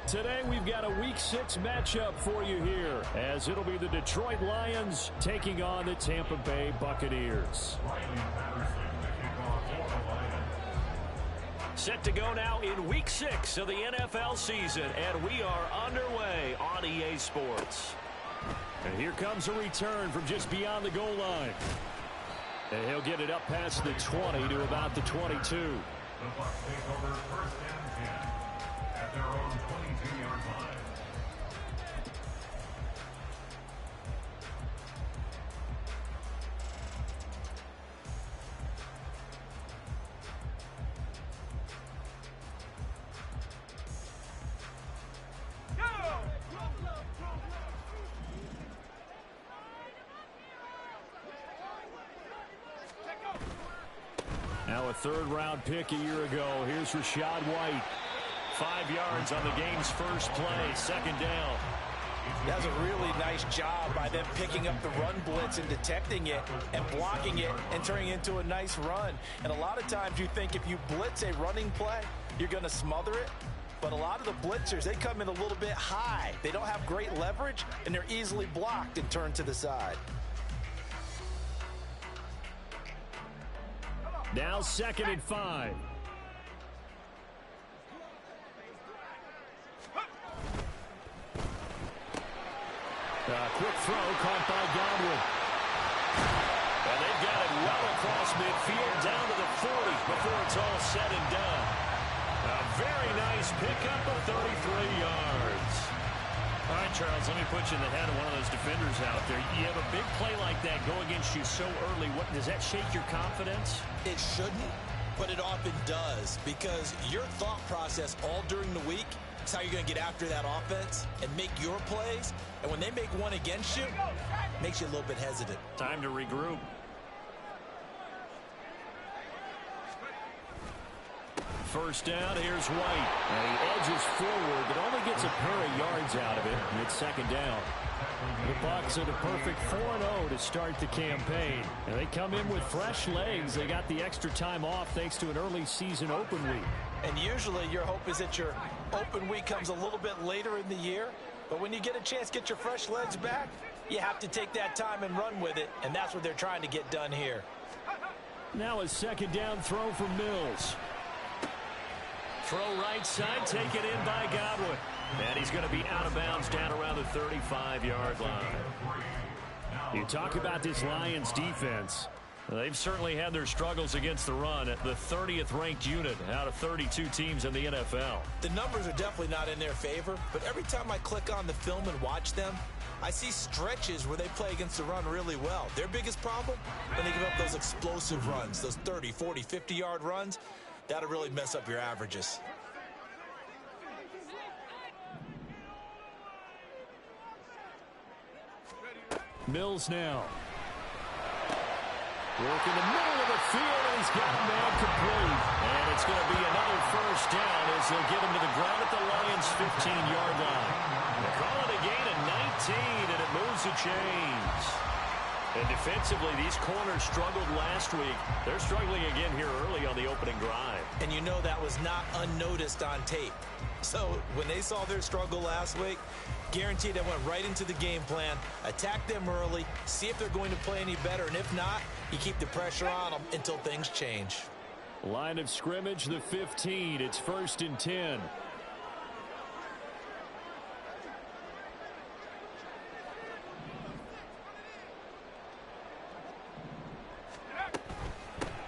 Today we've got a Week 6 matchup for you here, as it'll be the Detroit Lions taking on the Tampa Bay Buccaneers. Set to go now in Week 6 of the NFL season, and we are underway on EA Sports. And here comes a return from just beyond the goal line. And he'll get it up past the 20 to about the 22. The Bucs take over first and 10 at their own 22-yard line. Now a third-round pick a year ago. Here's Rachaad White. 5 yards on the game's first play, second down. That's a really nice job by them picking up the run blitz and detecting it and blocking it and turning it into a nice run. And a lot of times you think if you blitz a running play, you're going to smother it. But a lot of the blitzers, they come in a little bit high. They don't have great leverage, and they're easily blocked and turned to the side. Now 2nd and 5. Quick throw caught by Godwin. And they've got it well across midfield down to the 40 before it's all said and done. A very nice pickup of 33 yards. All right, Charles, let me put you in the head of one of those defenders out there. You have a big play like that go against you so early. What does that shake your confidence? It shouldn't, but it often does, because your thought process all during the week is how you're going to get after that offense and make your plays. And when they make one against you, it makes you a little bit hesitant. Time to regroup. First down, here's White. And he edges forward, but only gets a pair of yards out of it. And it's second down. The Bucs are the perfect 4-0 to start the campaign. And they come in with fresh legs. They got the extra time off thanks to an early season open week. And usually your hope is that your open week comes a little bit later in the year. But when you get a chance to get your fresh legs back, you have to take that time and run with it. And that's what they're trying to get done here. Now a second down throw from Mills. Throw right side, taken in by Godwin. And he's going to be out of bounds down around the 35-yard line. You talk about this Lions defense. They've certainly had their struggles against the run at the 30th ranked unit out of 32 teams in the NFL. The numbers are definitely not in their favor, but every time I click on the film and watch them, I see stretches where they play against the run really well. Their biggest problem, when they give up those explosive runs, those 30, 40, 50-yard runs, that'll really mess up your averages. Mills now. Work in the middle of the field, and he's got a man complete. And it's going to be another first down as they'll get him to the ground at the Lions' 15-yard line. They call it a gain of 19, and it moves the chains. And defensively, these corners struggled last week. They're struggling again here early on the opening drive. And you know that was not unnoticed on tape. So when they saw their struggle last week, guaranteed they went right into the game plan, attack them early, see if they're going to play any better, and if not, you keep the pressure on them until things change. Line of scrimmage, the 15. It's 1st and 10.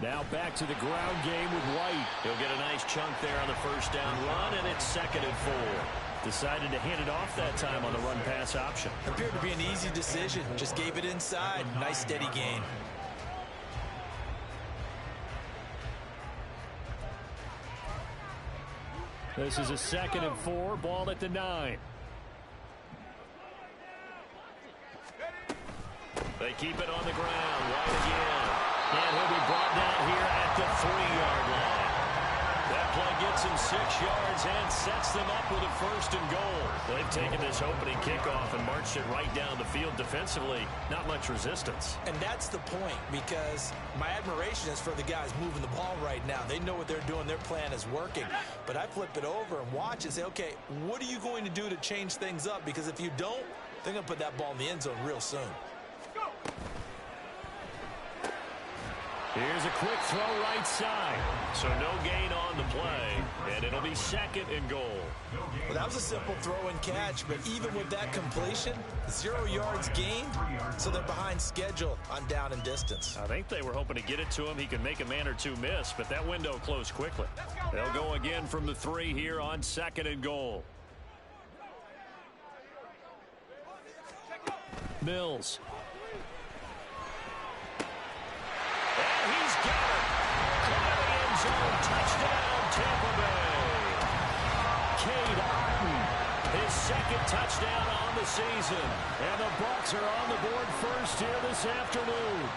Now back to the ground game with White. He'll get a nice chunk there on the first down run, and it's 2nd and 4. Decided to hand it off that time on the run-pass option. Appeared to be an easy decision. Just gave it inside. Nice steady gain. This is a 2nd and 4. Ball at the 9. They keep it on the ground. White again. And he'll be brought down here at the 3-yard line. That play gets him 6 yards and sets them up with a 1st and goal. They've taken this opening kickoff and marched it right down the field defensively. Not much resistance. And that's the point, because my admiration is for the guys moving the ball right now. They know what they're doing. Their plan is working. But I flip it over and watch and say, okay, what are you going to do to change things up? Because if you don't, they're going to put that ball in the end zone real soon. Here's a quick throw right side. So no gain on the play, and it'll be 2nd and goal. Well, that was a simple throw and catch, but even with that completion, 0 yards gained, so they're behind schedule on down and distance. I think they were hoping to get it to him. He could make a man or two miss, but that window closed quickly. They'll go again from the 3 here on 2nd and goal. Mills. He's got it. Caught in the end zone. Touchdown, Tampa Bay. Cade Otton, his 2nd touchdown on the season. And the Bucs are on the board first here this afternoon.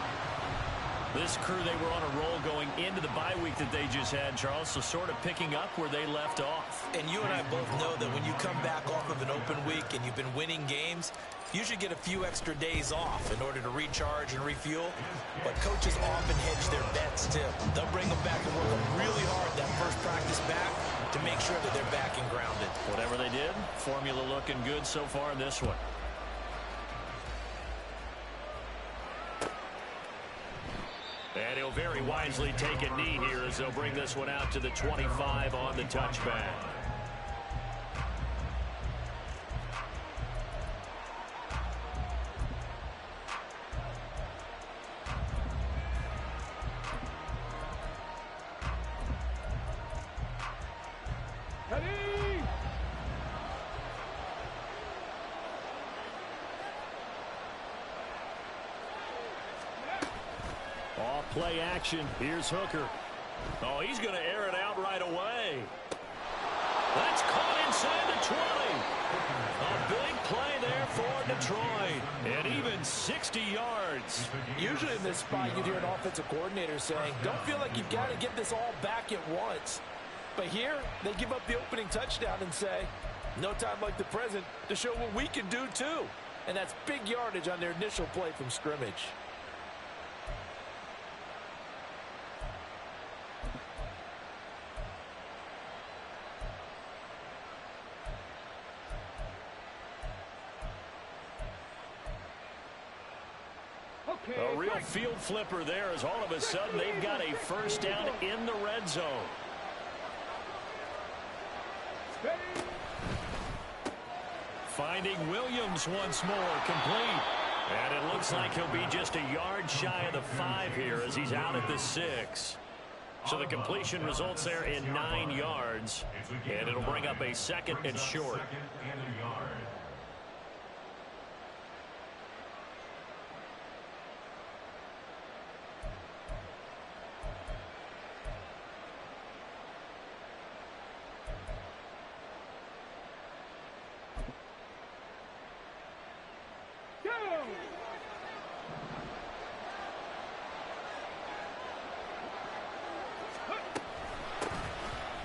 This crew, they were on a roll going into the bye week that they just had, Charles, so sort of picking up where they left off. And you and I both know that when you come back off of an open week and you've been winning games, you should get a few extra days off in order to recharge and refuel. But coaches often hedge their bets, too. They'll bring them back and work them really hard that first practice back to make sure that they're back and grounded. Whatever they did, formula looking good so far in this one. And he'll very wisely take a knee here as they'll bring this one out to the 25 on the touchback. Play action. Here's Hooker. Oh, he's going to air it out right away. That's caught inside the 20. A big play there for Detroit. And even 60 yards. Usually in this spot, you'd hear an offensive coordinator saying, don't feel like you've got to get this all back at once. But here, they give up the opening touchdown and say, no time like the present to show what we can do too. And that's big yardage on their initial play from scrimmage. A real field flipper there as all of a sudden they've got a 1st down in the red zone. Finding Williams once more, complete. And it looks like he'll be just a yard shy of the 5 here as he's out at the 6. So the completion results there in 9 yards. And it'll bring up a 2nd and short.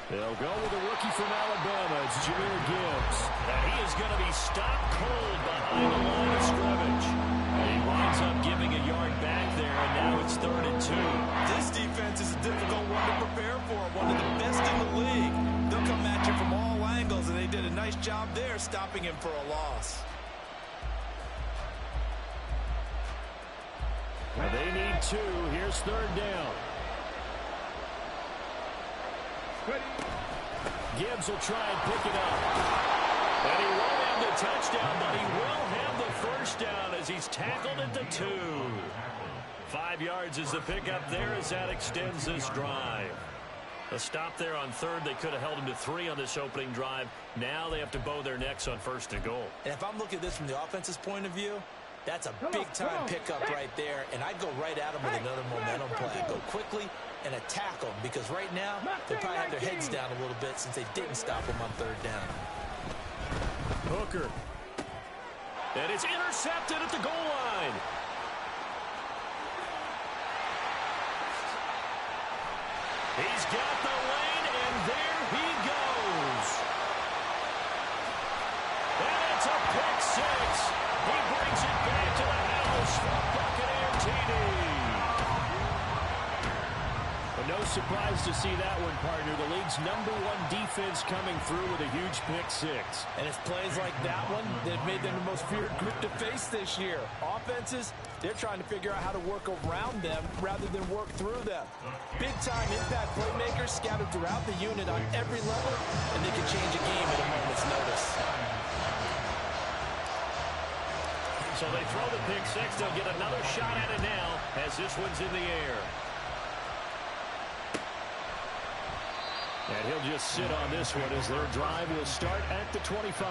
They'll go with a rookie from Alabama. It's Jahmyr Gibbs. And he is going to be stopped cold behind the line of scrimmage. And he winds up giving a yard back there, and now it's 3rd and 2. This defense is a difficult one to prepare for. One of the best in the league. They'll come at you from all angles, and they did a nice job there stopping him for a loss. Well, they need 2. Here's 3rd down. Gibbs will try and pick it up. And he won't have the touchdown, but he will have the 1st down as he's tackled at the 2. 5 yards is the pickup there as that extends this drive. A stop there on 3rd. They could have held him to 3 on this opening drive. Now they have to bow their necks on 1st and goal. And if I'm looking at this from the offense's point of view, that's a big-time pickup right there, and I'd go right at him with another momentum play. I'd go quickly and attack them, because right now they probably have their heads down a little bit since they didn't stop them on 3rd down. Hooker. And it's intercepted at the goal line. He's got the lane, and there He brings it back to the house for Buccaneer TD. But no surprise to see that one, partner. The league's #1 defense coming through with a huge pick-6. And it's plays like that one that have made them the most feared group to face this year. Offenses, they're trying to figure out how to work around them rather than work through them. Big-time impact playmakers scattered throughout the unit on every level, and they can change a game at a moment's notice. So they throw the pick-6. They'll get another shot at it now as this one's in the air. And he'll just sit on this one as their drive will start at the 25.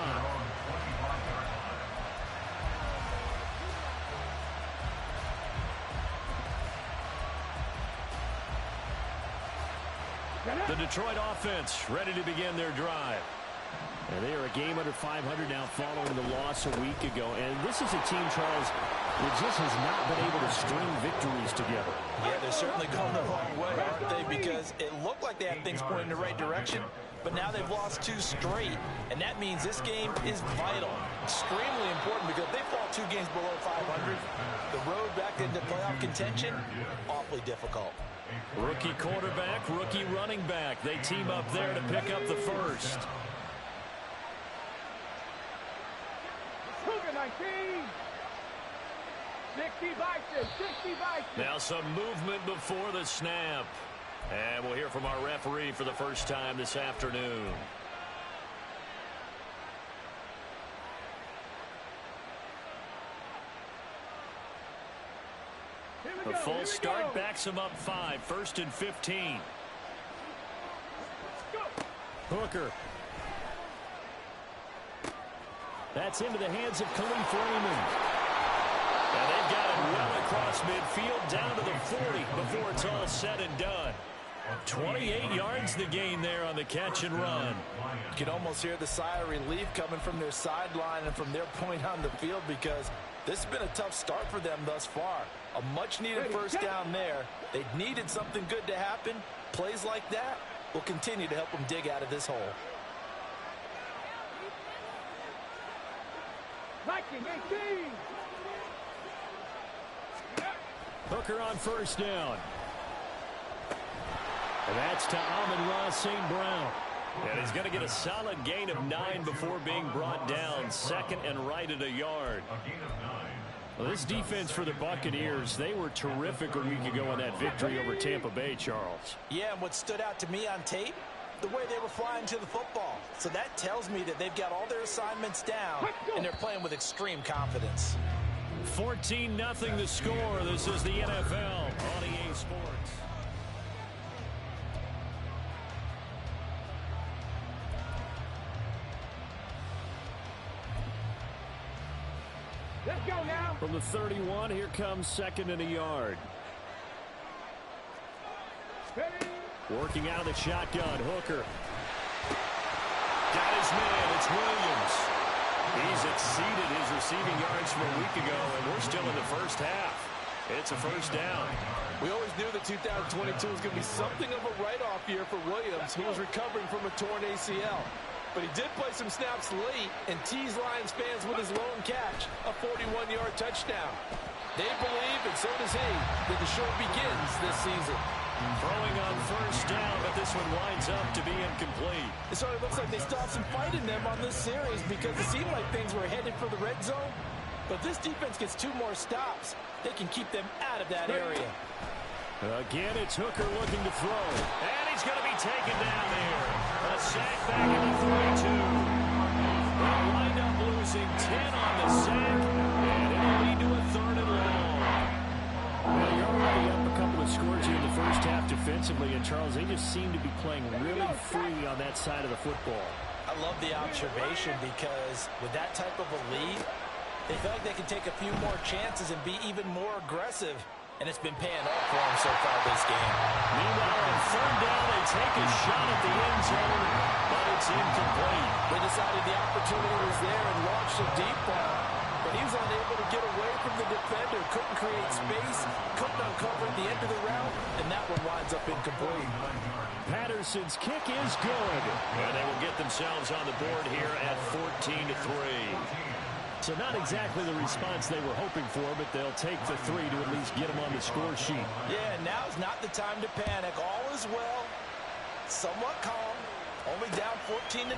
The Detroit offense ready to begin their drive. And they are a game under 500 now following the loss a week ago. And this is a team, Charles, that just has not been able to string victories together. Yeah, they're certainly going the wrong way, aren't they? Because it looked like they had things pointing in the right direction, but now they've lost 2 straight. And that means this game is vital, extremely important, because if they fall 2 games below 500, the road back into playoff contention, awfully difficult. Rookie quarterback, rookie running back. They team up there to pick up the first. 60 Vikings. Now some movement before the snap. And we'll hear from our referee for the first time this afternoon. The full start backs him up 5. 1st and 15. Hooker. That's into the hands of Khalif Raymond. And they've got him well across midfield down to the 40 before it's all said and done. 28 yards the gain there on the catch and run. You can almost hear the sigh of relief coming from their sideline and from their point on the field, because this has been a tough start for them thus far. A much-needed first down there. They needed something good to happen. Plays like that will continue to help them dig out of this hole. Viking 18. Hooker on first down. And that's to Amon-Ra St. Brown. And he's going to get a solid gain of 9 before being brought down. 2nd and right at a yard. Well, this defense for the Buccaneers, they were terrific a week ago in that victory over Tampa Bay, Charles. Yeah, and what stood out to me on tape, the way they were flying to the football. So that tells me that they've got all their assignments down, and they're playing with extreme confidence. 14-0 the score. This is the NFL on EA Sports. Let's go now. From the 31, here comes 2nd and a yard. Ready? Working out of the shotgun, Hooker. Got his man, it's Williams. He's exceeded his receiving yards from a week ago, and we're still in the first half. It's a first down. We always knew that 2022 was going to be something of a write-off year for Williams, who was recovering from a torn ACL. But he did play some snaps late and teased Lions fans with his lone catch, a 41-yard touchdown. They believe, and so does he, that the show begins this season. Throwing on first down, but this one winds up to be incomplete. It sort of looks like they still have some fight in them on this series, because it seemed like things were headed for the red zone. But this defense gets 2 more stops. They can keep them out of that area. Again, it's Hooker looking to throw. And he's going to be taken down there. A sack back at the 32. They'll wind up losing 10 on the sack, and it'll lead to a 3rd and long. Well, you're already up a couple of scores here in the first half defensively, and Charles, they just seem to be playing really free on that side of the football. I love the observation, because with that type of a lead, they feel like they can take a few more chances and be even more aggressive. And it's been paying off for them so far this game. Meanwhile, on 3rd down, they take a shot at the end zone, but it's incomplete. They decided the opportunity was there and launched a deep ball. But he was unable to get away from the defender, couldn't create space, couldn't uncover at the end of the route, and that one winds up incomplete. Patterson's kick is good. And they will get themselves on the board here at 14-3. So not exactly the response they were hoping for, but they'll take the 3 to at least get them on the score sheet. Yeah, now's not the time to panic. All is well. Somewhat calm. Only down 14-0.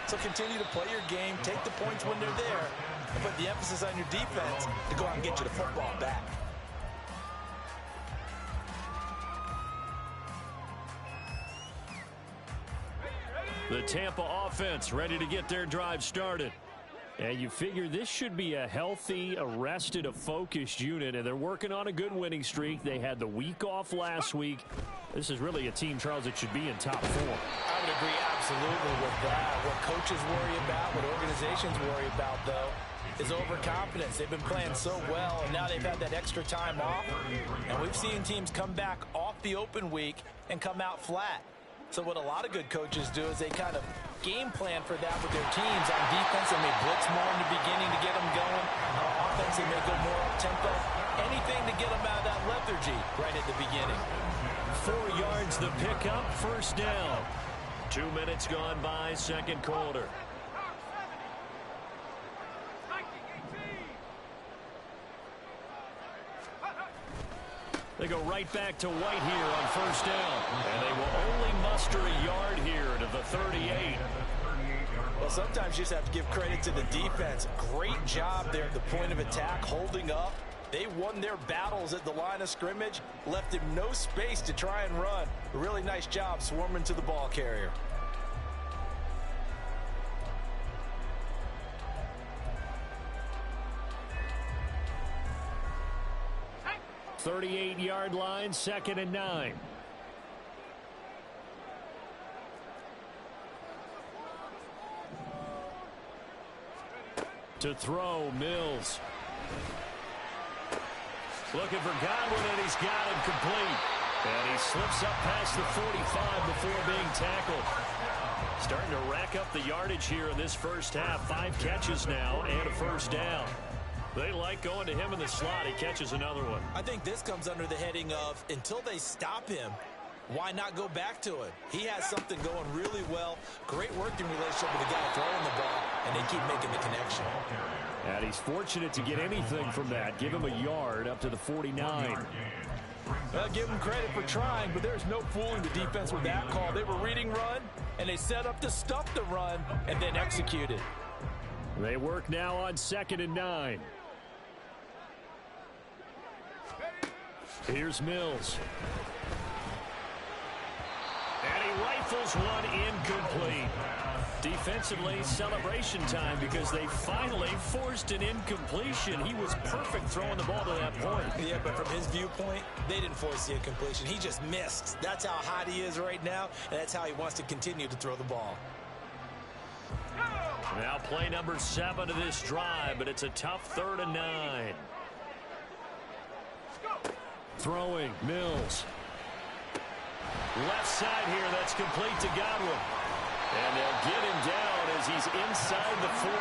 So continue to play your game. Take the points when they're there. And put the emphasis on your defense to go out and get you the football back. The Tampa offense ready to get their drive started. And you figure this should be a healthy, a focused unit, and they're working on a good winning streak. They had the week off last week. This is really a team, Charles, that should be in top 4. I would agree absolutely with that. What coaches worry about, what organizations worry about, though, is overconfidence. They've been playing so well, and now they've had that extra time off. And we've seen teams come back off the open week and come out flat. So what a lot of good coaches do is they kind of game plan for that with their teams. On defense, they may blitz more in the beginning to get them going. On offense, they may go more up-tempo. Anything to get them out of that lethargy right at the beginning. 4 yards the pickup, first down. 2 minutes gone by, second quarter. They go right back to White here on first down. And they will only muster a yard here to the 38. Well, sometimes you just have to give credit to the defense. Great job there at the point of attack, holding up. They won their battles at the line of scrimmage, left him no space to try and run. A really nice job swarming to the ball carrier. 38-yard line, 2nd and 9. To throw, Mills. Looking for Godwin, and he's got him complete. And he slips up past the 45 before being tackled. Starting to rack up the yardage here in this first half. 5 catches now and a first down. They like going to him in the slot. He catches another one. I think this comes under the heading of, until they stop him, why not go back to it? He has something going really well. Great working relationship with the guy throwing the ball, and they keep making the connection. And he's fortunate to get anything from that. Give him a yard up to the 49. Well, give him credit for trying, but there's no fooling the defense with that call. They were reading run, and they set up to stuff the run, and then executed. They work now on 2nd and 9. Here's Mills. And he rifles one incomplete. Defensively, celebration time because they finally forced an incompletion. He was perfect throwing the ball to that point. Yeah, but from his viewpoint, they didn't force the incompletion. He just missed. That's how hot he is right now, and that's how he wants to continue to throw the ball. Now play number 7 of this drive, but it's a tough 3rd and 9. Throwing, Mills. Left side here, that's complete to Godwin. And they'll get him down as he's inside the 40.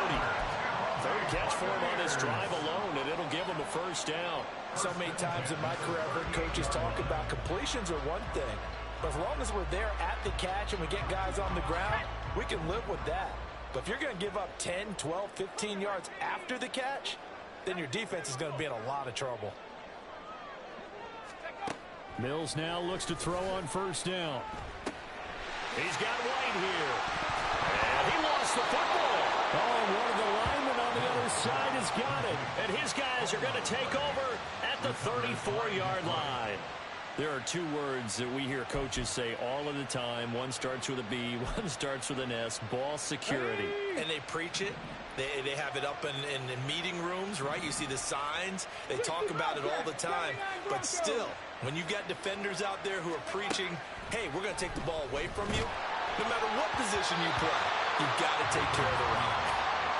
3rd catch for him on this drive alone, and it'll give him a first down. So many times in my career, I've heard coaches talk about completions are one thing. But as long as we're there at the catch and we get guys on the ground, we can live with that. But if you're going to give up 10, 12, 15 yards after the catch, then your defense is going to be in a lot of trouble. Mills now looks to throw on first down. He's got White here. And he lost the football. Oh, and one of the linemen on the other side has got it. And his guys are going to take over at the 34-yard line. There are 2 words that we hear coaches say all of the time. One starts with a B, one starts with an S. Ball security. And they preach it. They have it up in meeting rooms, right? You see the signs. They talk about it all the time. But still, when you got defenders out there who are preaching, hey, we're going to take the ball away from you, no matter what position you play, you've got to take care of the rock.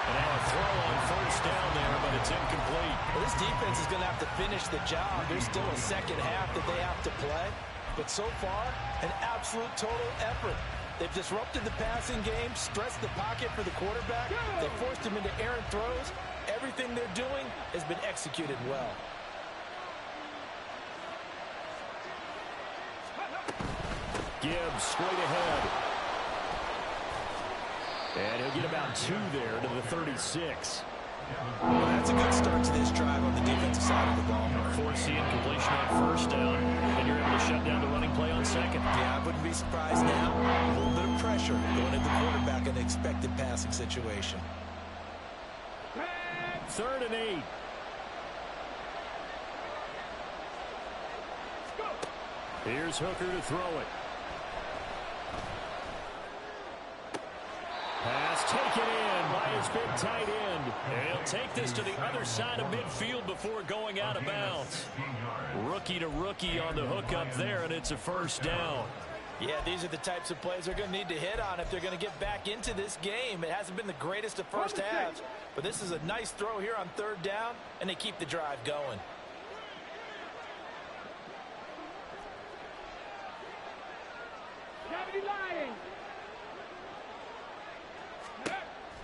And a throw on first down there, but it's incomplete. Well, this defense is going to have to finish the job. There's still a second half that they have to play. But so far, an absolute total effort. They've disrupted the passing game, stressed the pocket for the quarterback. They forced him into errant throws. Everything they're doing has been executed well. Gibbs straight ahead. And he'll get about 2 there to the 36. Well, that's a good start to this drive on the defensive side of the ball. Force the incompletion on first down, and you're able to shut down the running play on second. Yeah, I wouldn't be surprised now. A little bit of pressure going into the quarterback in an expected passing situation. 3rd and 8. Here's Hooker to throw it. Pass taken in by his big tight end. And he'll take this to the other side of midfield before going out of bounds. Rookie to rookie on the hookup there, and it's a first down. Yeah, these are the types of plays they're going to need to hit on if they're going to get back into this game. It hasn't been the greatest of first halves, but this is a nice throw here on 3rd down, and they keep the drive going.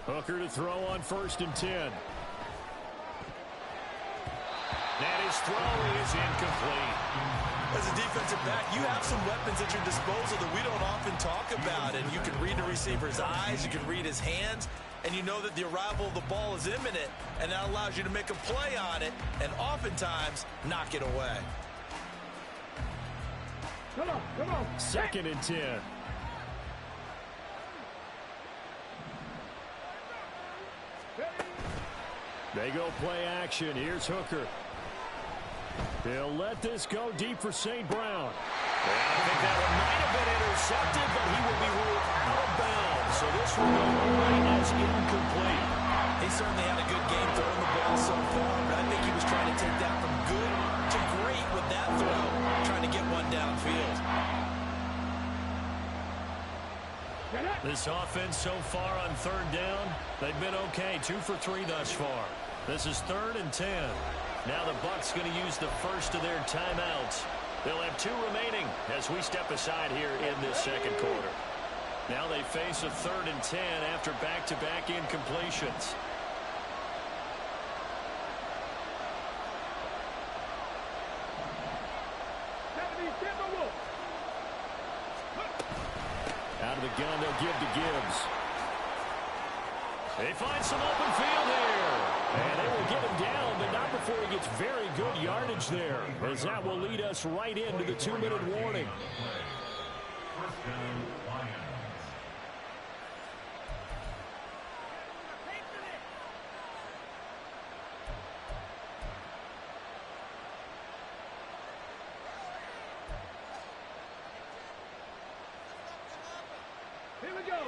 Hooker to throw on 1st and 10. And his throw is incomplete. As a defensive back, you have some weapons at your disposal that we don't often talk about. And you can read the receiver's eyes, you can read his hands, and you know that the arrival of the ball is imminent, and that allows you to make a play on it and oftentimes knock it away. Come on. 2nd and 10. They go play action. Here's Hooker. They'll let this go deep for St. Brown. I think that one might have been intercepted, but he will be ruled out of bounds. So this will go right as incomplete. He certainly had a good game throwing the ball so far, but I think he was trying to take that from good to great with that throw, trying to get one downfield. This offense so far on 3rd down, they've been okay. 2 for 3 thus far. This is 3rd and 10. Now the Bucs going to use the first of their timeouts. They'll have 2 remaining as we step aside here in this second quarter. Now they face a 3rd and 10 after back-to-back incompletions. Out of the gun, they'll give to Gibbs. They find some open field here. And they will get him down, but not before he gets very good yardage there, as that will lead us right into the 2-minute warning. First down, Lions. Here we go.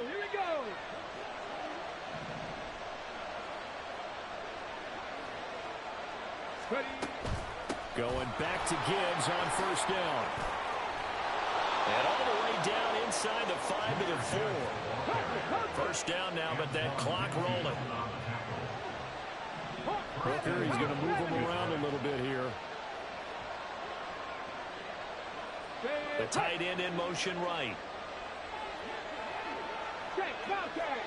Ready. Going back to Gibbs on 1st down. And all the way down inside the 5 to the 4. 1st down now, but that clock rolling. Hooker, he's going to move him around a little bit here. The tight end in motion right. Check, Bobcat.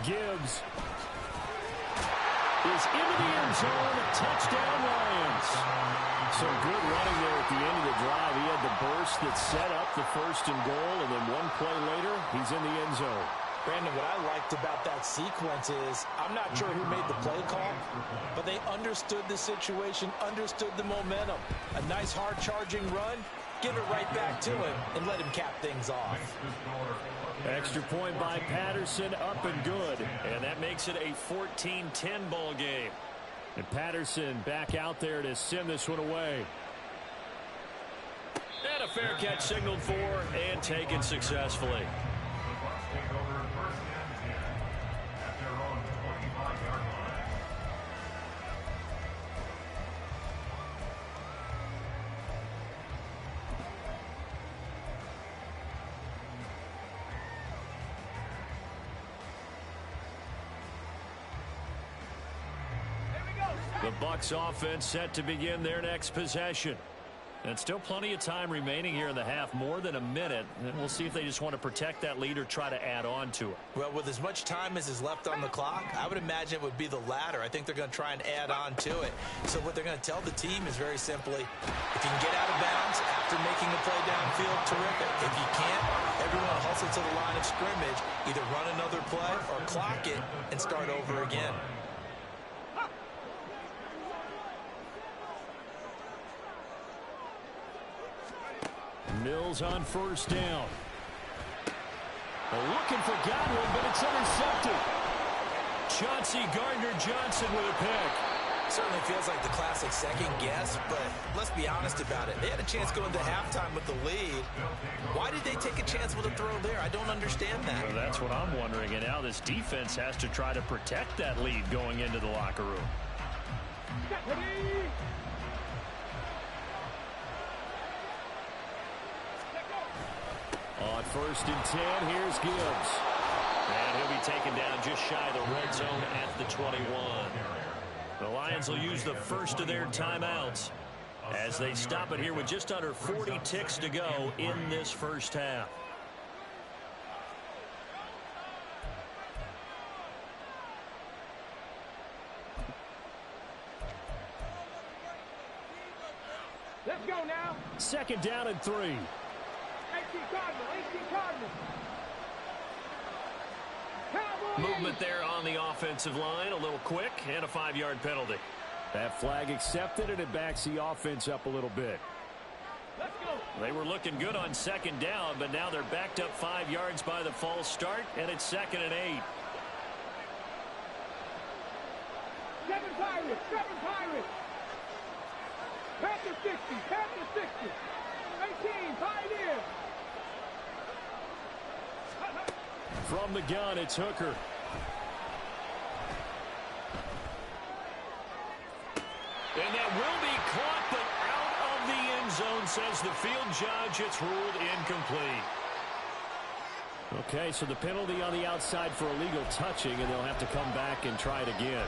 Gibbs is into the end zone. Touchdown, Lions. Some good running there at the end of the drive. He had the burst that set up the 1st and goal, and then one play later, he's in the end zone. Brandon, what I liked about that sequence is I'm not sure who made the play call, but they understood the situation, understood the momentum. A nice hard-charging run, give it right back to him, and let him cap things off. Extra point by Patterson, up and good. And that makes it a 14-10 ball game. And Patterson back out there to send this one away. And a fair catch signaled for and taken successfully. The Bucs take over 1st and 10 at their own 25-yard line. The Bucs offense set to begin their next possession. And still plenty of time remaining here in the half, more than a minute. And we'll see if they just want to protect that lead or try to add on to it. Well, with as much time as is left on the clock, I would imagine it would be the latter. I think they're going to try and add on to it. So what they're going to tell the team is very simply, if you can get out of bounds after making a play downfield, terrific. If you can't, everyone hustle to the line of scrimmage, either run another play or clock it and start over again. Mills on first down. Looking for Godwin, but it's intercepted. Chauncey Gardner-Johnson with a pick. Certainly feels like the classic second guess, but let's be honest about it. They had a chance going to halftime with the lead. Why did they take a chance with a throw there? I don't understand that. Well, that's what I'm wondering. And now this defense has to try to protect that lead going into the locker room. On first and 10, here's Gibbs. And he'll be taken down just shy of the red zone at the 21. The Lions will use the first of their timeouts as they stop it here with just under 40 ticks to go in this first half. Let's go now. Second down and 3. 18 Cardinal, 18 Cardinal. Movement there on the offensive line, a little quick, and a 5-yard penalty. That flag accepted, and it backs the offense up a little bit. Let's go. They were looking good on second down, but now they're backed up 5 yards by the false start, and it's 2nd and 8. 7 Pirates, 7 Pirates. Panther 60, Panther 60. 18, Pioneer. From the gun, it's Hooker. And that will be caught, but out of the end zone, says the field judge. It's ruled incomplete. Okay, so the penalty on the outside for illegal touching, and they'll have to come back and try it again.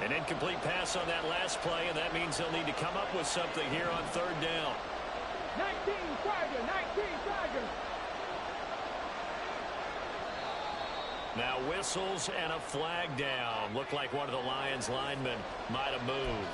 An incomplete pass on that last play, and that means they'll need to come up with something here on third down. 19 Tiger, 19 Tiger. Now whistles and a flag down. Looked like one of the Lions linemen might have moved.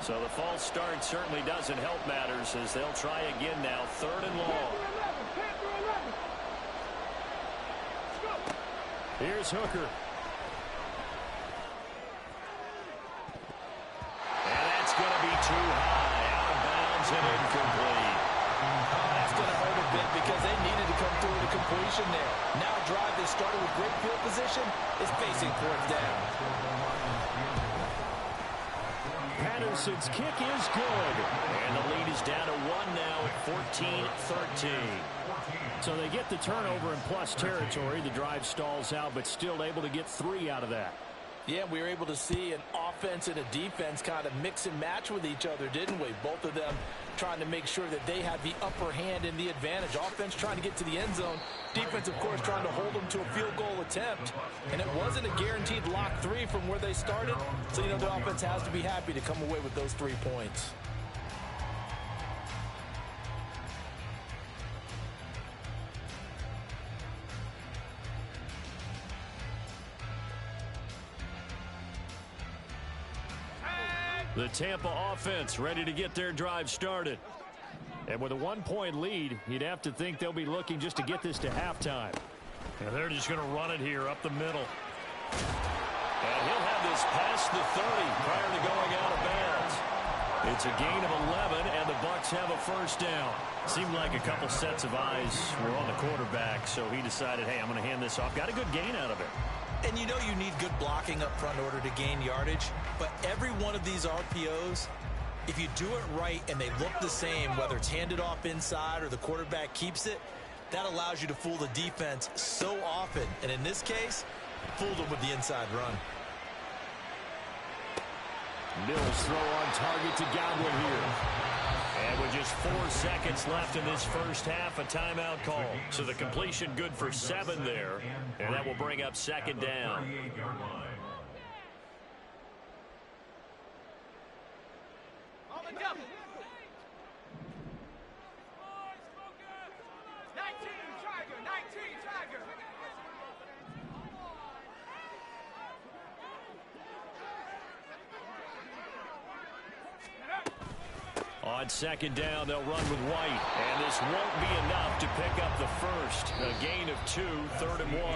So the false start certainly doesn't help matters as they'll try again now. 3rd and long. Panther 11. Go. Here's Hooker. And that's going to be too high. Out of bounds and incomplete. That's going to hurt a bit because they needed to come through with a completion there. Now a drive that started with great field position is facing 4th down. Patterson's kick is good. And the lead is down to 1 now at 14-13. So they get the turnover in plus territory. The drive stalls out, but still able to get 3 out of that. Yeah, we were able to see an offense and a defense kind of mix and match with each other, didn't we? Both of them trying to make sure that they had the upper hand and the advantage. Offense trying to get to the end zone. Defense, of course, trying to hold them to a field goal attempt. And it wasn't a guaranteed lock 3 from where they started. So, you know, the offense has to be happy to come away with those 3 points. The Tampa offense ready to get their drive started. And with a 1-point lead, you'd have to think they'll be looking just to get this to halftime. And they're just going to run it here up the middle. And he'll have this past the 30 prior to going out of bounds. It's a gain of 11, and the Bucs have a first down. Seemed like a couple sets of eyes were on the quarterback, so he decided, hey, I'm going to hand this off. Got a good gain out of it. And you know you need good blocking up front in order to gain yardage, but every one of these RPOs, if you do it right and they look the same, whether it's handed off inside or the quarterback keeps it, that allows you to fool the defense so often. And in this case, fooled them with the inside run. Mills throw on target to Godwin here. And with just 4 seconds left in this first half, a timeout call. So the completion good for 7 there. And that will bring up second down. On the double. 19 Tiger, 19 Tiger. On second down, they'll run with White. And this won't be enough to pick up the first. A gain of 2, 3rd and 1.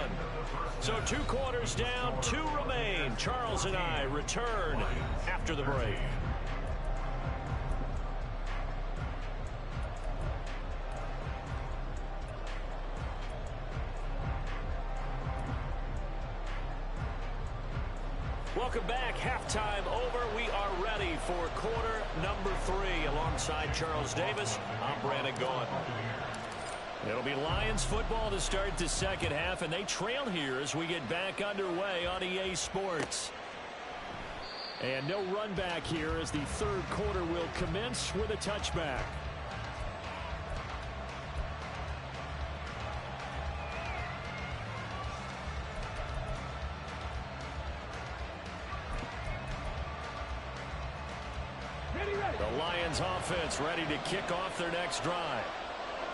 So 2 quarters down, 2 remain. Charles and I return after the break. Welcome back. Halftime over. We are ready for quarter number 3. Alongside Charles Davis, I'm Brandon Gaughan. It'll be Lions football to start the second half, and they trail here as we get back underway on EA Sports. And no run back here as the third quarter will commence with a touchback. The Lions offense ready to kick off their next drive.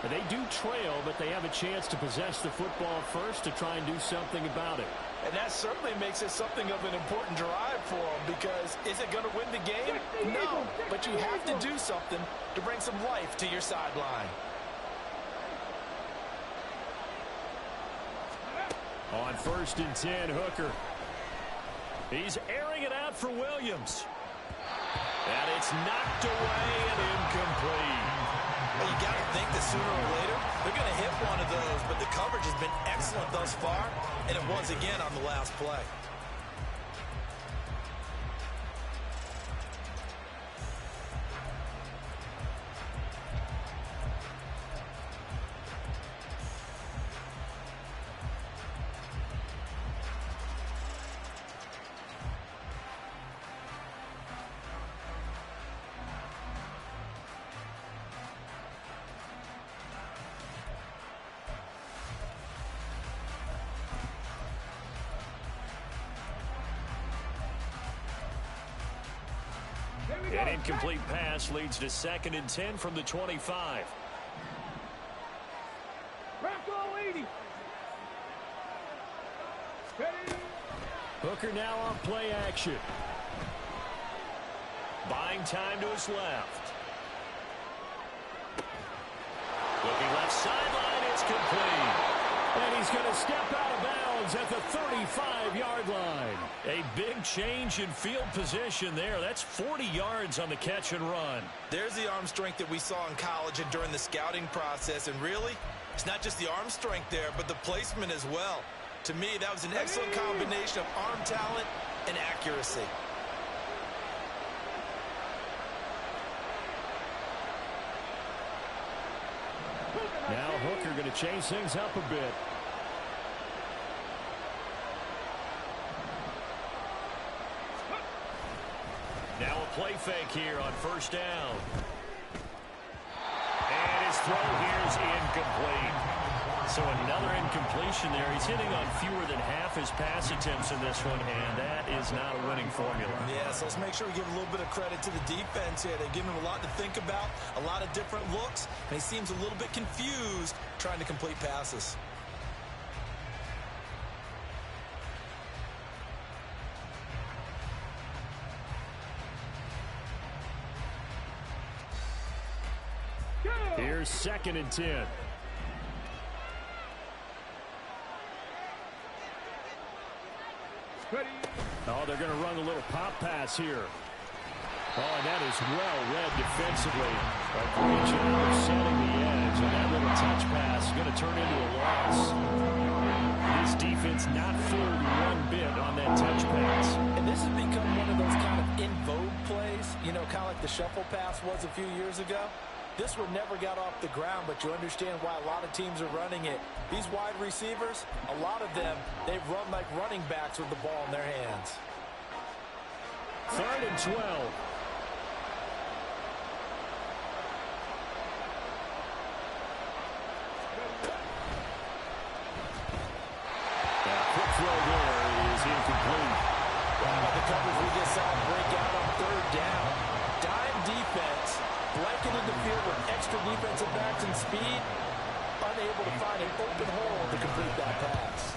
They do trail, but they have a chance to possess the football first to try and do something about it. And that certainly makes it something of an important drive for them, because is it going to win the game? No, but you have to do something to bring some life to your sideline. On 1st and 10, Hooker. He's airing it out for Williams. And it's knocked away and incomplete. Well, you got to think that sooner or later they're going to hit one of those, but the coverage has been excellent thus far, and it was again on the last play. An incomplete pass leads to 2nd and 10 from the 25. Hooker now on play action. Buying time to his left. Looking left sideline, it's complete. And he's going to step out of bounds at the 35-yard line. A big change in field position there. That's 40 yards on the catch and run. There's the arm strength that we saw in college and during the scouting process. And really, it's not just the arm strength there, but the placement as well. To me, that was an excellent combination of arm talent and accuracy. Now Hooker going to change things up a bit. Now a play fake here on 1st down. And his throw here is incomplete. So another incompletion there. He's hitting on fewer than half his pass attempts in this one, and that is not a winning formula. Yeah, so let's make sure we give a little bit of credit to the defense here. They've given him a lot to think about, a lot of different looks, and he seems a little bit confused trying to complete passes. Here's 2nd and 10. Oh, they're going to run a little pop pass here. Oh, and that is well read defensively. A great job of setting the edge, and that little touch pass is going to turn into a loss. This defense not fooled one bit on that touch pass. And this has become one of those kind of in vogue plays, you know, kind of like the shuffle pass was a few years ago. This one never got off the ground, but you understand why a lot of teams are running it. These wide receivers, a lot of them, they've run like running backs with the ball in their hands. 3rd and 12. Quick throw there is incomplete. Wow, the coverage we just saw break out on 3rd down. Dime defense, blanketed the field with extra defensive backs and speed, unable to find an open hole to complete that pass.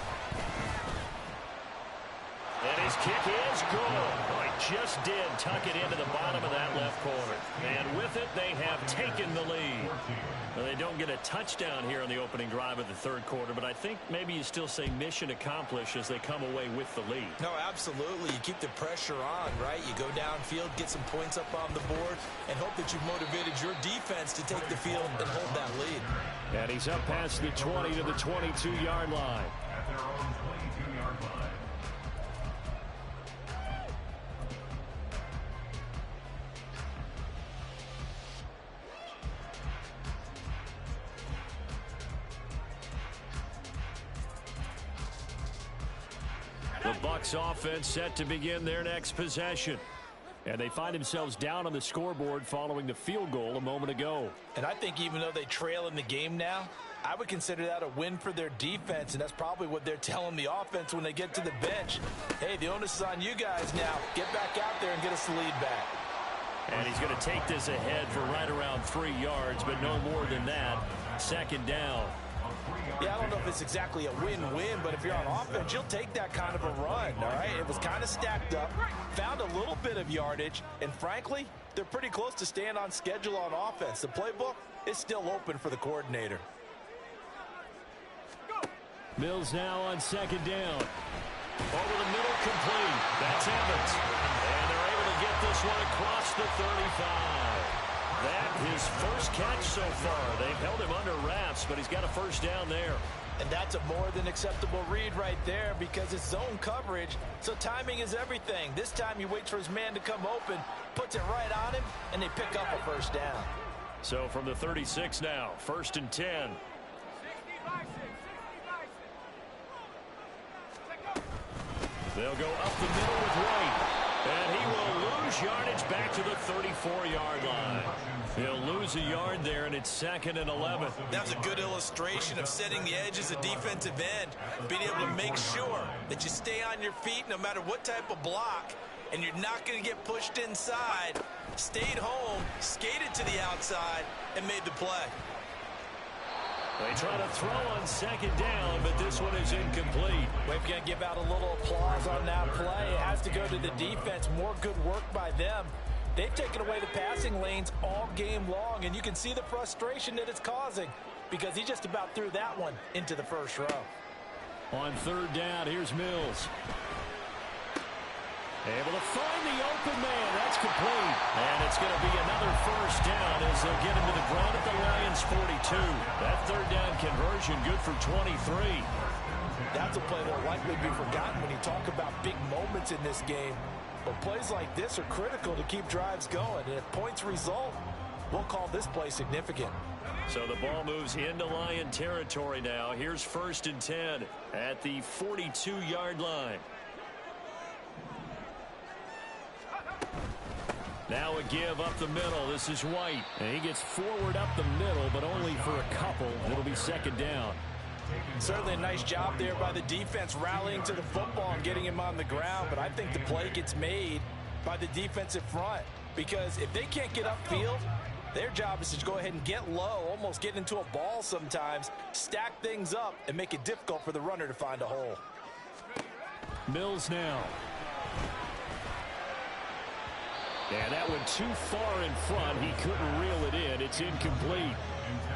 And his kick is good. Oh, he just did tuck it into the bottom of that left corner. And with it, they have taken the lead. Well, they don't get a touchdown here on the opening drive of the 3rd quarter, but I think maybe you still say mission accomplished as they come away with the lead. No, absolutely. You keep the pressure on, right? You go downfield, get some points up on the board, and hope that you've motivated your defense to take the field and hold that lead. And he's up past the 20 to the 22-yard line. At their own 22-yard line. The Bucs offense set to begin their next possession. And they find themselves down on the scoreboard following the field goal a moment ago. And I think even though they trail in the game now, I would consider that a win for their defense, and that's probably what they're telling the offense when they get to the bench. Hey, the onus is on you guys now. Get back out there and get us the lead back. And he's going to take this ahead for right around 3 yards, but no more than that. 2nd down. Yeah, I don't know if it's exactly a win-win, but if you're on offense, you'll take that kind of a run, all right? It was kind of stacked up, found a little bit of yardage, and frankly, they're pretty close to staying on schedule on offense. The playbook is still open for the coordinator. Mills now on 2nd down. Over the middle, complete. That's Evans. And they're able to get this one across the 35. That his first catch so far. They've held him under wraps, but he's got a 1st down there. And that's a more than acceptable read right there because it's zone coverage, so timing is everything. This time he waits for his man to come open, puts it right on him, and they pick up a 1st down. So from the 36 now, 1st and 10. They'll go up the middle with White. And he will lose yardage back to the 34-yard line. He'll lose a yard there, and it's 2nd and 11. That was a good illustration of setting the edge as a defensive end, being able to make sure that you stay on your feet no matter what type of block, and you're not going to get pushed inside. Stayed home, skated to the outside, and made the play. They try to throw on 2nd down, but this one is incomplete. We're going to give out a little applause on that play. It has to go to the defense. More good work by them. They've taken away the passing lanes all game long, and you can see the frustration that it's causing because he just about threw that one into the 1st row. On 3rd down, here's Mills. Able to find the open man. That's complete. And it's going to be another 1st down as they'll get him to the ground at the Lions' 42. That 3rd down conversion good for 23. That's a play that will likely be forgotten when you talk about big moments in this game. But plays like this are critical to keep drives going. And if points result, we'll call this play significant. So the ball moves into Lion territory now. Here's 1st and 10 at the 42-yard line. Now a give up the middle. This is White. And he gets forward up the middle, but only for a couple. It'll be 2nd down. Certainly a nice job there by the defense rallying to the football and getting him on the ground. But I think the play gets made by the defensive front. Because if they can't get upfield, their job is to go ahead and get low, almost get into a ball sometimes, stack things up, and make it difficult for the runner to find a hole. Mills now. And that went too far in front. He couldn't reel it in. It's incomplete.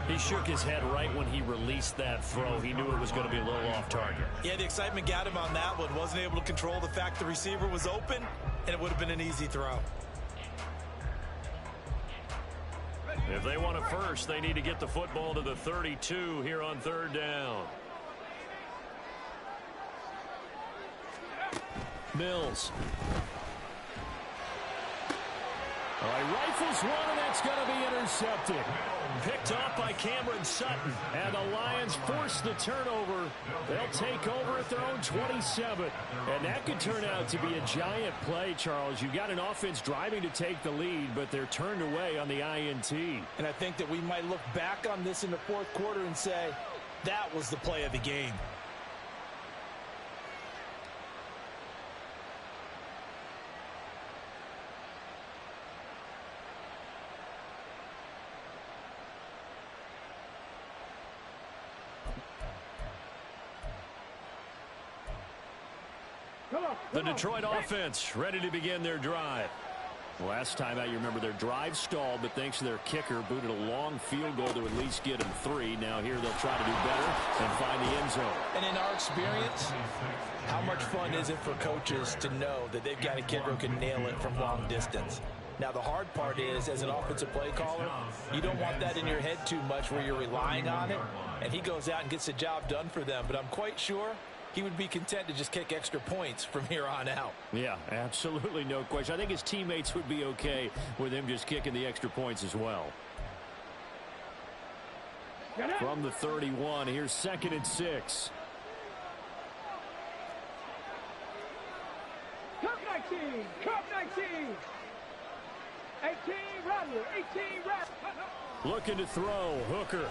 He shook his head right when he released that throw. He knew it was going to be a little off target. Yeah, the excitement got him on that one. Wasn't able to control the fact the receiver was open, and it would have been an easy throw. If they want a first, they need to get the football to the 32 here on third down. Mills. All right, rifles one, and that's going to be intercepted. Picked off by Cameron Sutton. And the Lions force the turnover. They'll take over at their own 27. And that could turn out to be a giant play, Charles. You've got an offense driving to take the lead, but they're turned away on the INT. And I think that we might look back on this in the fourth quarter and say, that was the play of the game. The Detroit offense ready to begin their drive. Last time out, you remember their drive stalled, but thanks to their kicker, booted a long field goal to at least get them 3. Now here they'll try to do better and find the end zone. And in our experience, how much fun is it for coaches to know that they've got a kicker who can nail it from long distance? Now, the hard part is, as an offensive play caller, you don't want that in your head too much where you're relying on it, and he goes out and gets the job done for them. But I'm quite sure he would be content to just kick extra points from here on out. Yeah, absolutely no question. I think his teammates would be okay with him just kicking the extra points as well. From the 31, here's 2nd and 6. Cup 19, Cup 19. 18, Rattler, 18, Rattler. Looking to throw, Hooker.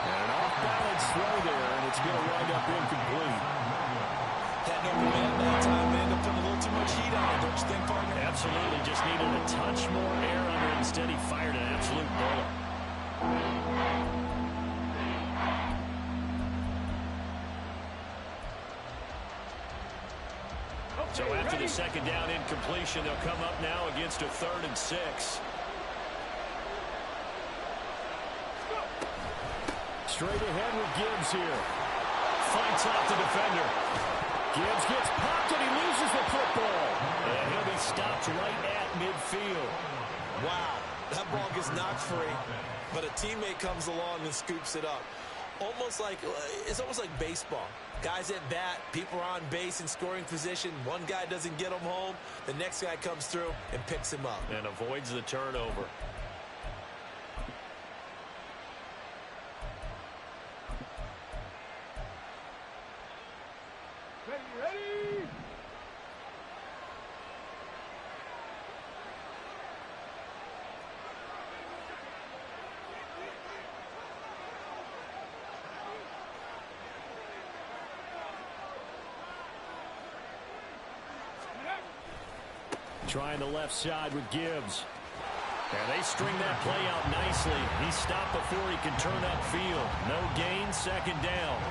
And an off-balance throw there, and it's going to wind up incomplete. That number man that time may end up putting a little too much heat on it, don't you think, partner? Absolutely, just needed a touch more air under it. Instead, he fired an absolute bullet. So after the second down incompletion, they'll come up now against a 3rd and 6. Straight ahead with Gibbs here. Fights off the defender. Gibbs gets popped and he loses the football. And he'll be stopped right at midfield. Wow, that ball gets knocked free, but a teammate comes along and scoops it up. It's almost like baseball. Guys at bat, people are on base in scoring position. One guy doesn't get him home. The next guy comes through and picks him up. And avoids the turnover. Ready. Trying the left side with Gibbs. And they string that play out nicely. He's stopped before he can turn upfield. No gain, 2nd down.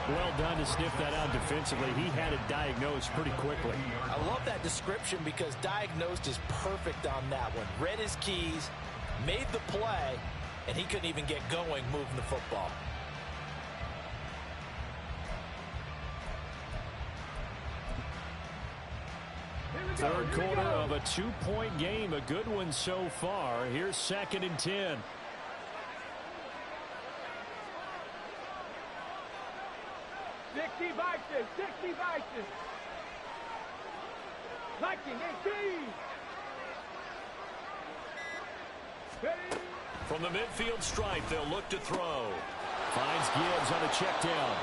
Well done to sniff that out defensively. He had it diagnosed pretty quickly. I love that description because diagnosed is perfect on that one. Read his keys, made the play, and he couldn't even get going moving the football. Third quarter of a 2-point game. A good one so far. Here's 2nd and 10. Vices. 19, 18. From the midfield stripe, they'll look to throw. Finds Gibbs on a check down.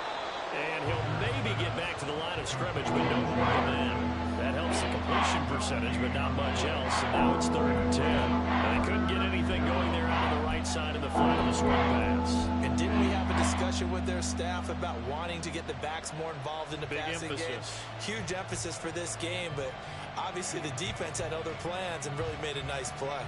And he'll maybe get back to the line of scrimmage, but no more than that. That helps the completion percentage, but not much else. And now it's 3rd and 10. And they couldn't get anything going there out of the right side of the field of the swing pass. And didn't we have a discussion with their staff about wanting to get the backs more involved in the passing game? Huge emphasis for this game, but obviously the defense had other plans and really made a nice play.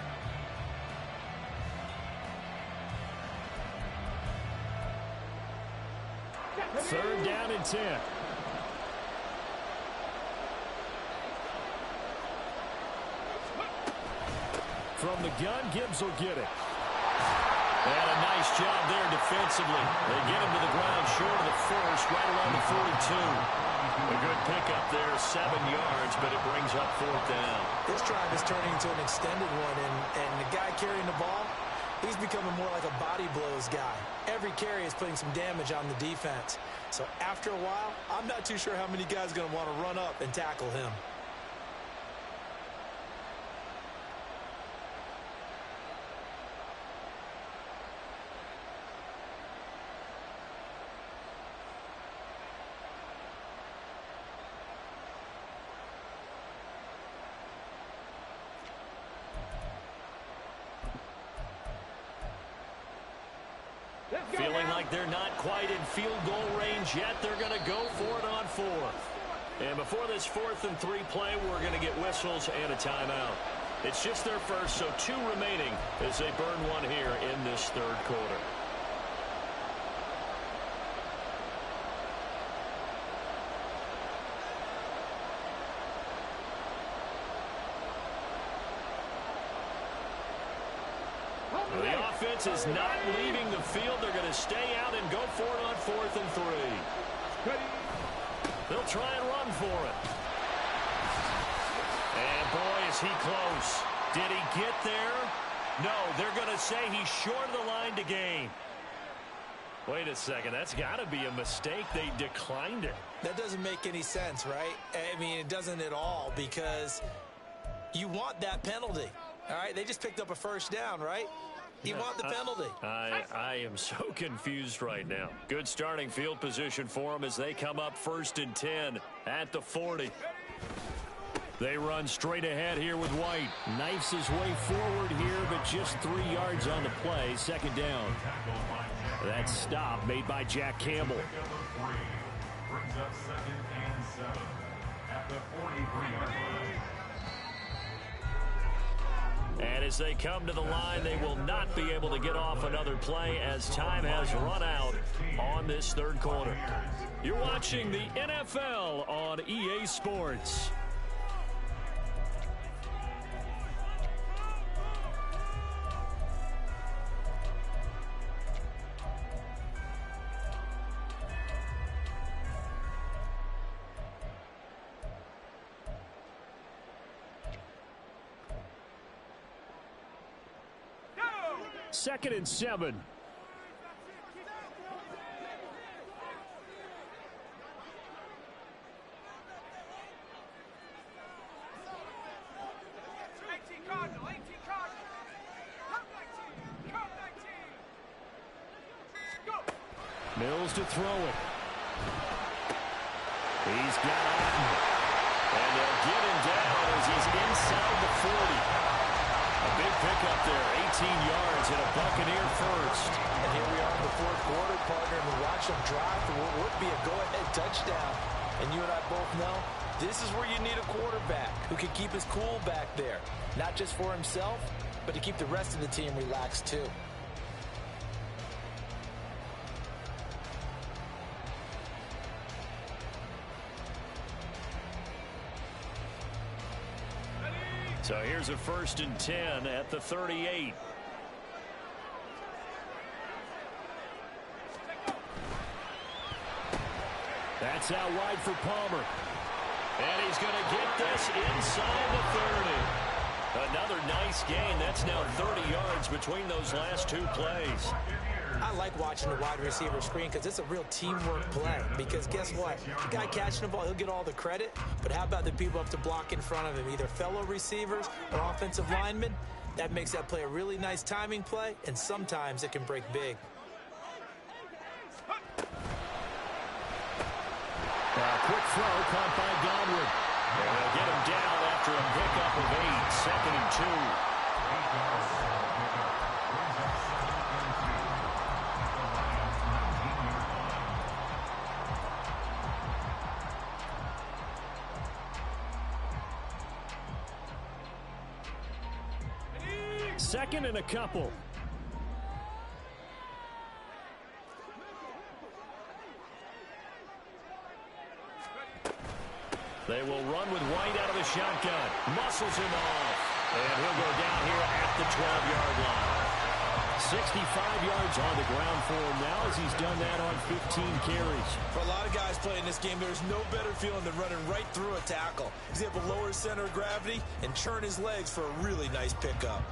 Third down and 10. From the gun, Gibbs will get it. And a nice job there defensively. They get him to the ground short of the first, right around the 42. A good pickup there, 7 yards, but it brings up 4th down. This drive is turning into an extended one, and the guy carrying the ball, he's becoming more like a body blows guy. Every carry is putting some damage on the defense. So after a while, I'm not too sure how many guys are going to want to run up and tackle him. Feeling like they're not quite in field goal range yet. They're going to go for it on 4th. And before this 4th and 3 play, we're going to get whistles and a timeout. It's just their first, so 2 remaining as they burn one here in this 3rd quarter. The offense is not leaving the field. They're going to stay out and go for it on 4th and 3. They'll try and run for it. And boy, is he close. Did he get there? No, they're going to say he's short of the line to gain. Wait a second, that's got to be a mistake. They declined it. That doesn't make any sense, right? I mean, it doesn't at all, because you want that penalty. All right, they just picked up a 1st down, right? You want the penalty. I am so confused right now. Good starting field position for them as they come up 1st and 10 at the 40. They run straight ahead here with White. Knifes his way forward here, but just 3 yards on the play. 2nd down. That stop made by Jack Campbell. Brings up 2nd and 7 at the 43-yard line. And as they come to the line, they will not be able to get off another play as time has run out on this 3rd quarter. You're watching the NFL on EA Sports. Second and 7. Mills to throw it. He's got Otten. And they'll get him down as he's inside the 40. A big pickup there, 18 yards and a Buccaneer first. And here we are in the 4th quarter, partner, and we watch them drive for what would be a go-ahead touchdown. And you and I both know this is where you need a quarterback who can keep his cool back there. Not just for himself, but to keep the rest of the team relaxed too. So here's a 1st and 10 at the 38. That's out wide for Palmer. And he's going to get this inside the 30. Another nice gain. That's now 30 yards between those last 2 plays. I like watching the wide receiver screen because it's a real teamwork play. Because guess what? The guy catching the ball, he'll get all the credit. But how about the people up to block in front of him? Either fellow receivers or offensive linemen. That makes that play a really nice timing play. And sometimes it can break big. Quick throw caught by Godwin. And they'll get him down after a pickup of 8. 2nd and 2. Second and a couple. They will run with White out of the shotgun. Muscles him off. And he'll go down here at the 12-yard line. 65 yards on the ground for him now as he's done that on 15 carries. For a lot of guys playing this game, there's no better feeling than running right through a tackle. He's able to lower his center of gravity and churn his legs for a really nice pickup.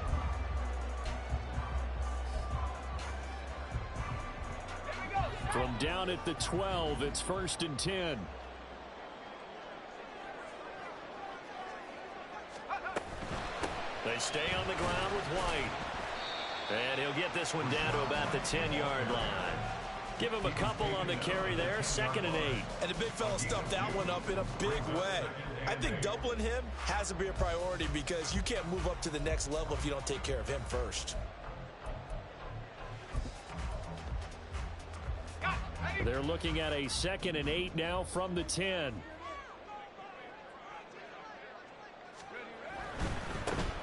From down at the 12, it's 1st and 10. They stay on the ground with White. And he'll get this one down to about the 10-yard line. Give him a couple on the carry there, 2nd and 8. And the big fella stuffed that one up in a big way. I think doubling him has to be a priority because you can't move up to the next level if you don't take care of him first. They're looking at a 2nd and 8 now from the 10.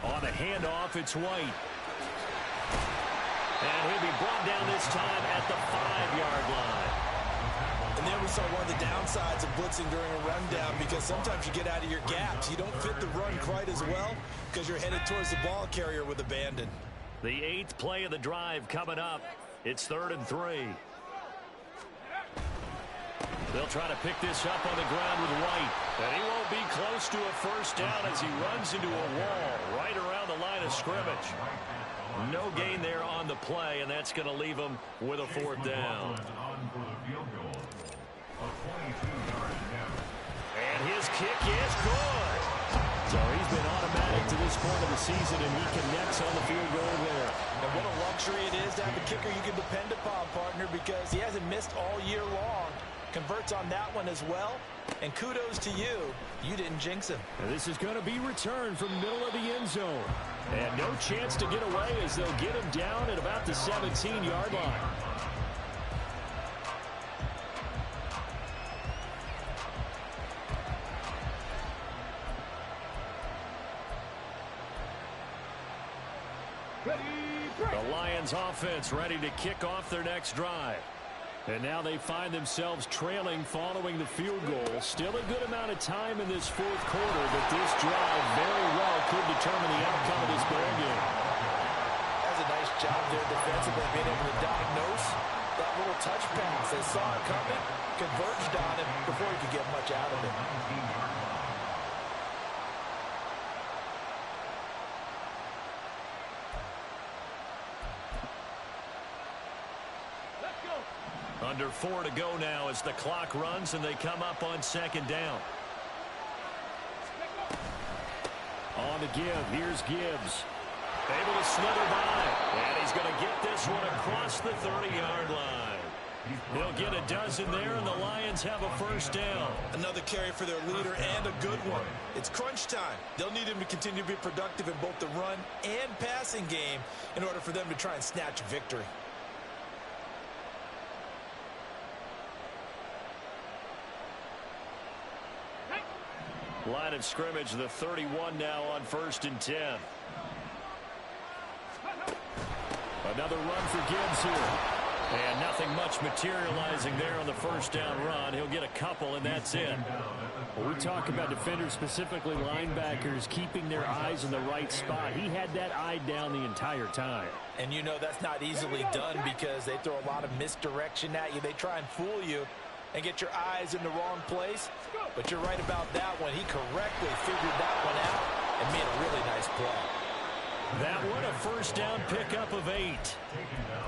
On the handoff, it's White. And he'll be brought down this time at the 5-yard line. And there we saw one of the downsides of blitzing during a rundown because sometimes you get out of your gaps. You don't fit the run quite as well because you're headed towards the ball carrier with abandon. The 8th play of the drive coming up. It's 3rd and 3. They'll try to pick this up on the ground with White. And he won't be close to a first down as he runs into a wall right around the line of scrimmage. No gain there on the play, and that's going to leave him with a 4th down. And his kick is good. So he's been automatic to this point of the season, and he connects on the field goal there. And what a luxury it is to have a kicker you can depend upon, partner, because he hasn't missed all year long. Converts on that one as well. And kudos to you. You didn't jinx him. And this is going to be returned from the middle of the end zone. And no chance to get away as they'll get him down at about the 17-yard line. The Lions offense ready to kick off their next drive. And now they find themselves trailing following the field goal. Still a good amount of time in this 4th quarter, but this drive very well could determine the outcome of this ball game. That's a nice job there defensively, being able to diagnose that little touch pass. They saw it coming, converged on it before he could get much out of it. Under 4 to go now as the clock runs and they come up on 2nd down. On the give. Here's Gibbs. Able to slither by. And he's going to get this one across the 30-yard line. He'll get a dozen there, and the Lions have a 1st down. Another carry for their leader and a good one. It's crunch time. They'll need him to continue to be productive in both the run and passing game in order for them to try and snatch a victory. Line of scrimmage, the 31 now on 1st and 10. Another run for Gibbs here. And nothing much materializing there on the 1st down run. He'll get a couple, and that's it. Well, we talk about defenders, specifically linebackers, keeping their eyes in the right spot. He had that eye down the entire time. And you know that's not easily done because they throw a lot of misdirection at you. They try and fool you and get your eyes in the wrong place. But you're right about that one. He correctly figured that one out and made a really nice play. That one, a 1st down pickup of 8.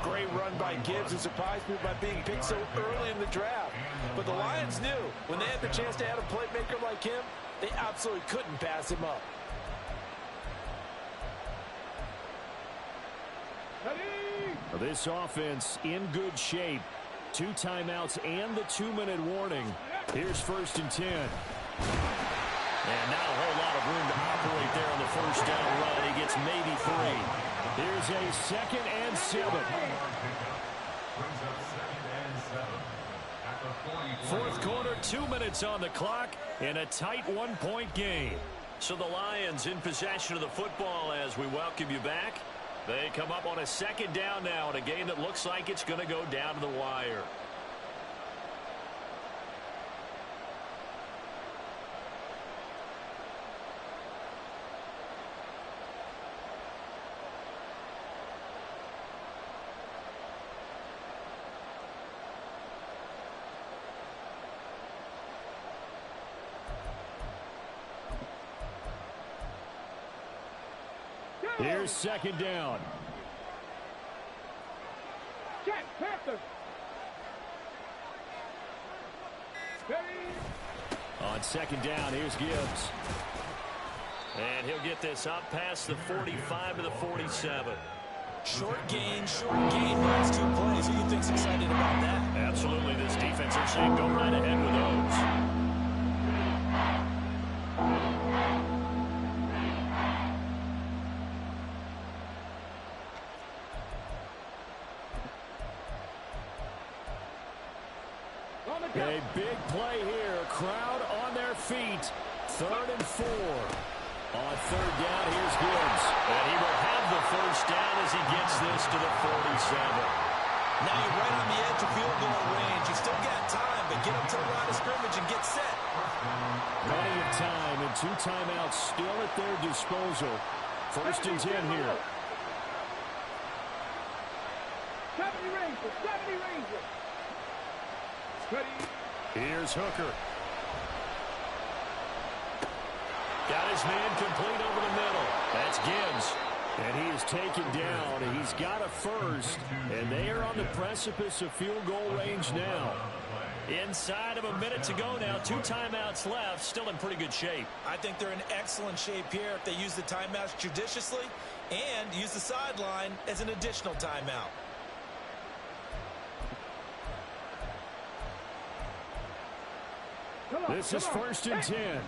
Great run by Gibbs, and surprised me by being picked so early in the draft. But the Lions knew when they had the chance to add a playmaker like him, they absolutely couldn't pass him up. This offense in good shape. 2 timeouts and the 2-minute warning. Here's 1st and 10. And not a whole lot of room to operate there on the 1st down run. He gets maybe 3. Here's a 2nd and 7. 4th quarter, 2 minutes on the clock, and a tight 1-point game. So the Lions in possession of the football as we welcome you back. They come up on a 2nd down now in a game that looks like it's going to go down to the wire. Here's second down. Check, Panther. On second down, here's Gibbs. And he'll get this up past the 45 to the 47. Short gain, last 2 plays. Who do you think's excited about that? Absolutely, this defense are saying go right ahead with those. A big play here. Crowd on their feet. 3rd and 4. On third down, here's Gibbs. And he will have the first down as he gets this to the 47. Now you're right on the edge of field goal range. You still got time, but get up to the line of scrimmage and get set. Plenty of time and 2 timeouts still at their disposal. 1st and 10 here. 70 Rangers, 70 Rangers. Here's Hooker. Got his man complete over the middle. That's Gibbs. And he is taken down. He's got a first. And they are on the precipice of field goal range now. Inside of a minute to go now. 2 timeouts left. Still in pretty good shape. I think they're in excellent shape here if they use the timeouts judiciously and use the sideline as an additional timeout. This is 1st and 10.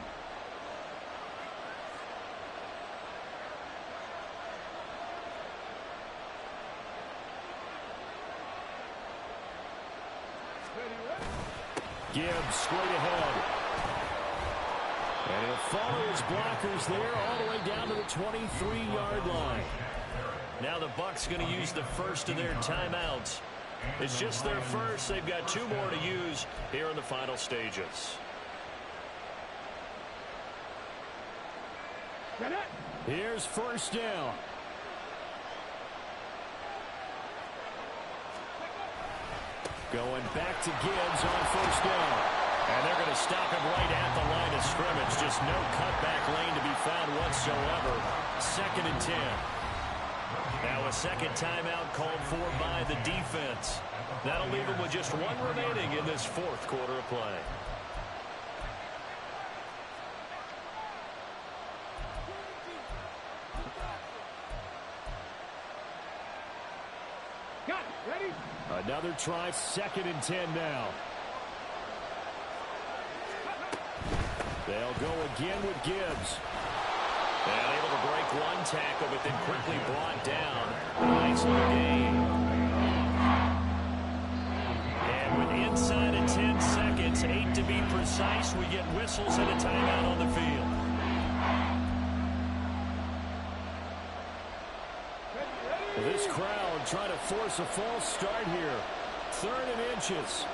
Gibbs straight ahead. And he'll follow his blockers there all the way down to the 23-yard line. Now the Bucs going to use the first of their timeouts. It's just their first. They've got 2 more to use here in the final stages. Here's first down. Going back to Gibbs on first down. And they're going to stop him right at the line of scrimmage. Just no cutback lane to be found whatsoever. 2nd and 10. Now a second timeout called for by the defense. That'll leave them with just 1 remaining in this 4th quarter of play. Got it, ready? Another try, 2nd and 10 now. They'll go again with Gibbs. And able to break 1 tackle, but then quickly brought down. A nice little gain. And with inside of 10 seconds, 8 to be precise, we get whistles and a timeout on the field. This crowd trying to force a false start here. 3rd and inches.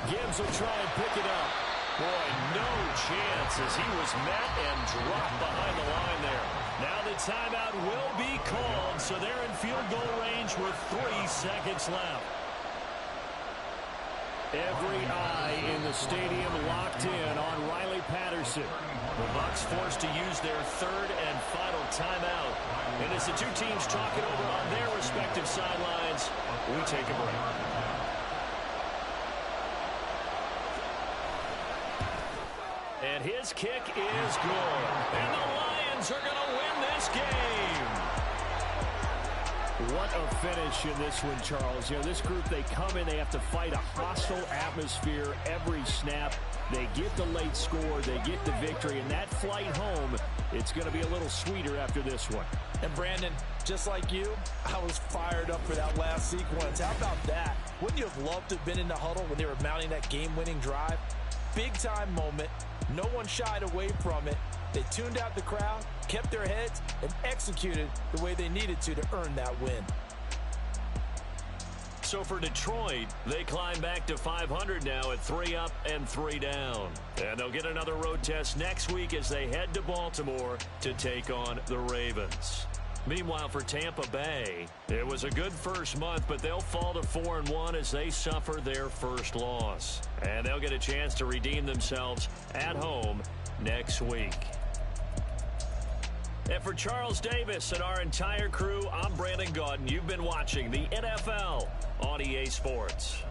Gibbs will try and pick it up. Boy, no chance as he was met and dropped behind the line there. Now the timeout will be called, so they're in field goal range with 3 seconds left. Every eye in the stadium locked in on Riley Patterson. The Bucs forced to use their 3rd and final timeout. And as the 2 teams talk it over on their respective sidelines, we take a break. And his kick is good. And the Lions are going to win this game. What a finish in this one, Charles. You know, this group, they come in, they have to fight a hostile atmosphere every snap. They get the late score, they get the victory, and that flight home, it's going to be a little sweeter after this one. And Brandon, just like you, I was fired up for that last sequence. How about that? Wouldn't you have loved to have been in the huddle when they were mounting that game-winning drive? Big-time moment. No one shied away from it. They tuned out the crowd, kept their heads, and executed the way they needed to earn that win. So for Detroit, they climb back to 500 now at 3 up and 3 down. And they'll get another road test next week as they head to Baltimore to take on the Ravens. Meanwhile, for Tampa Bay, it was a good first month, but they'll fall to 4-1 as they suffer their first loss. And they'll get a chance to redeem themselves at home next week. And for Charles Davis and our entire crew, I'm Brandon Gaudin. You've been watching the NFL on EA Sports.